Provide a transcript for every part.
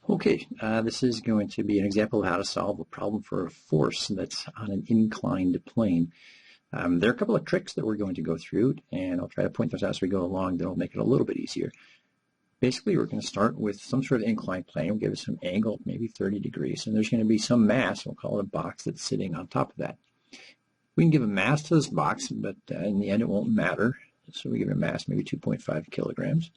Okay, this is going to be an example of how to solve a problem for a force that's on an inclined plane. There are a couple of tricks that we're going to go through, and I'll try to point those out as we go along. That'll make it a little bit easier. Basically, we're going to start with some sort of inclined plane. We'll give it some angle, maybe 30 degrees, and there's going to be some mass, we'll call it a box, that's sitting on top of that. We can give a mass to this box, but in the end it won't matter. So we give it a mass, maybe 2.5 kilograms.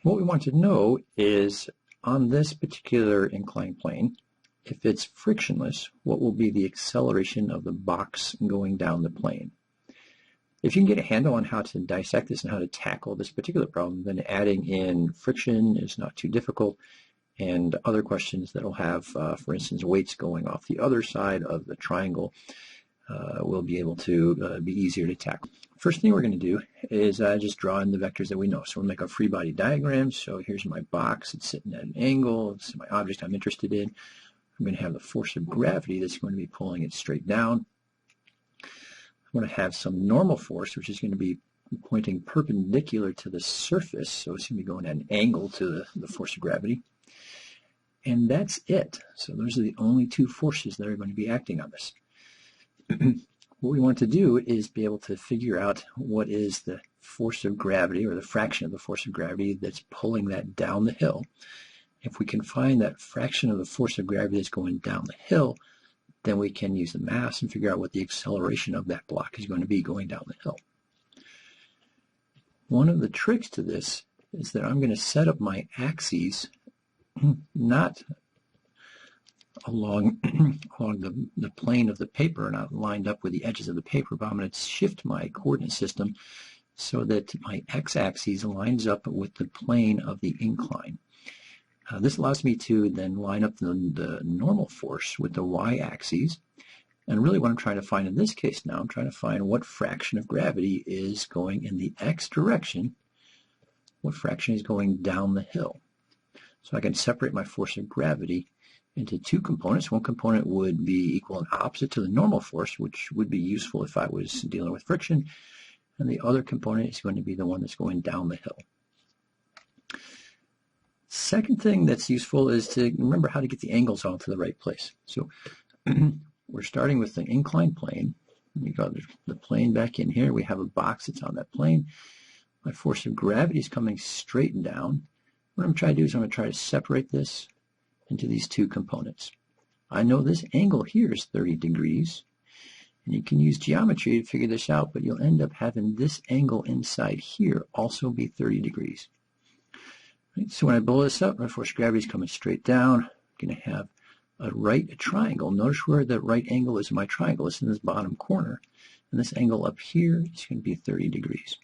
What we want to know is, on this particular inclined plane, if it's frictionless, what will be the acceleration of the box going down the plane? If you can get a handle on how to dissect this and how to tackle this particular problem, then adding in friction is not too difficult, and other questions that will have, for instance, weights going off the other side of the triangle will be able to be easier to tackle. First thing we're going to do is just draw in the vectors that we know. So we'll make a free body diagram. So here's my box. It's sitting at an angle. It's my object I'm interested in. I'm going to have the force of gravity that's going to be pulling it straight down. I'm going to have some normal force, which is going to be pointing perpendicular to the surface. So it's going to be going at an angle to the force of gravity. And that's it. So those are the only two forces that are going to be acting on this. What we want to do is be able to figure out what is the force of gravity, or the fraction of the force of gravity that's pulling that down the hill. If we can find that fraction of the force of gravity that's going down the hill, then we can use the mass and figure out what the acceleration of that block is going to be going down the hill. One of the tricks to this is that I'm going to set up my axes not along the plane of the paper, not lined up with the edges of the paper, but I'm going to shift my coordinate system so that my x-axis lines up with the plane of the incline. This allows me to then line up the normal force with the y-axis, and really what I'm trying to find in this case now, I'm trying to find what fraction of gravity is going in the x direction, what fraction is going down the hill. So I can separate my force of gravity into two components. One component would be equal and opposite to the normal force, which would be useful if I was dealing with friction, and the other component is going to be the one that's going down the hill. Second thing that's useful is to remember how to get the angles all to the right place. So we're starting with the inclined plane. We got the plane back in here. We have a box that's on that plane. My force of gravity is coming straight down. What I'm trying to do is I'm going to try to separate this into these two components. I know this angle here is 30 degrees, and you can use geometry to figure this out, but you'll end up having this angle inside here also be 30 degrees. Right, so when I blow this up, my force of gravity is coming straight down. I'm going to have a triangle. Notice where the right angle is in my triangle. It's in this bottom corner, and this angle up here is going to be 30 degrees.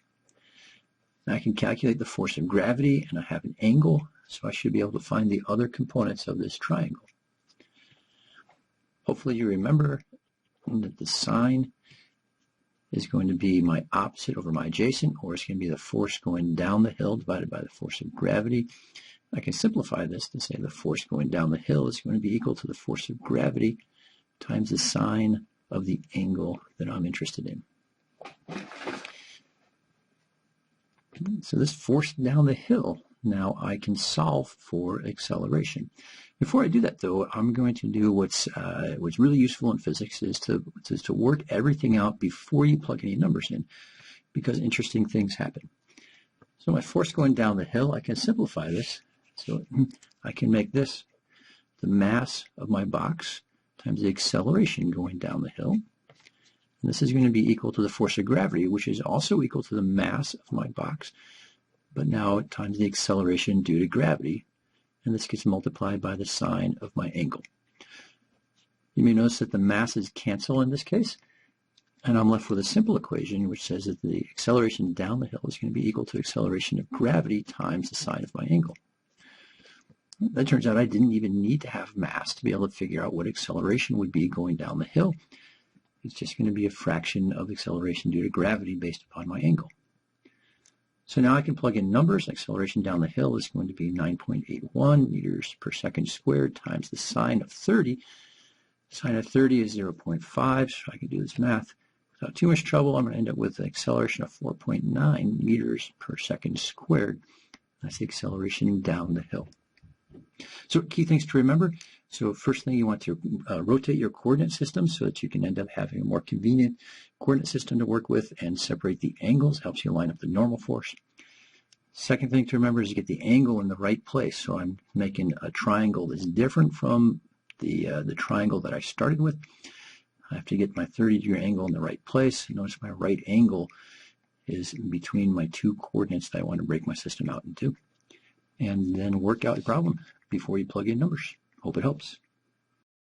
Now I can calculate the force of gravity, and I have an angle, so I should be able to find the other components of this triangle. Hopefully you remember that the sine is going to be my opposite over my adjacent, or it's going to be the force going down the hill divided by the force of gravity. I can simplify this to say the force going down the hill is going to be equal to the force of gravity times the sine of the angle that I'm interested in. So this force down the hill, now I can solve for acceleration. Before I do that, though, I'm going to do what's really useful in physics is to work everything out before you plug any numbers in, because interesting things happen. So my force going down the hill, I can simplify this. So I can make this the mass of my box times the acceleration going down the hill. And this is going to be equal to the force of gravity, which is also equal to the mass of my box, but now times the acceleration due to gravity. And this gets multiplied by the sine of my angle. You may notice that the masses cancel in this case, and I'm left with a simple equation which says that the acceleration down the hill is going to be equal to acceleration of gravity times the sine of my angle. That turns out I didn't even need to have mass to be able to figure out what acceleration would be going down the hill. It's just going to be a fraction of acceleration due to gravity based upon my angle. So now I can plug in numbers. Acceleration down the hill is going to be 9.81 meters per second squared times the sine of 30. Sine of 30 is 0.5, so I can do this math without too much trouble. I'm going to end up with an acceleration of 4.9 meters per second squared. That's the acceleration down the hill. So key things to remember. So first thing, you want to rotate your coordinate system so that you can end up having a more convenient coordinate system to work with, and separate the angles. Helps you line up the normal force. Second thing to remember is to get the angle in the right place. So I'm making a triangle that's different from the triangle that I started with. I have to get my 30-degree angle in the right place. Notice my right angle is between my two coordinates that I want to break my system out into. And then work out the problem before you plug in numbers. Hope it helps.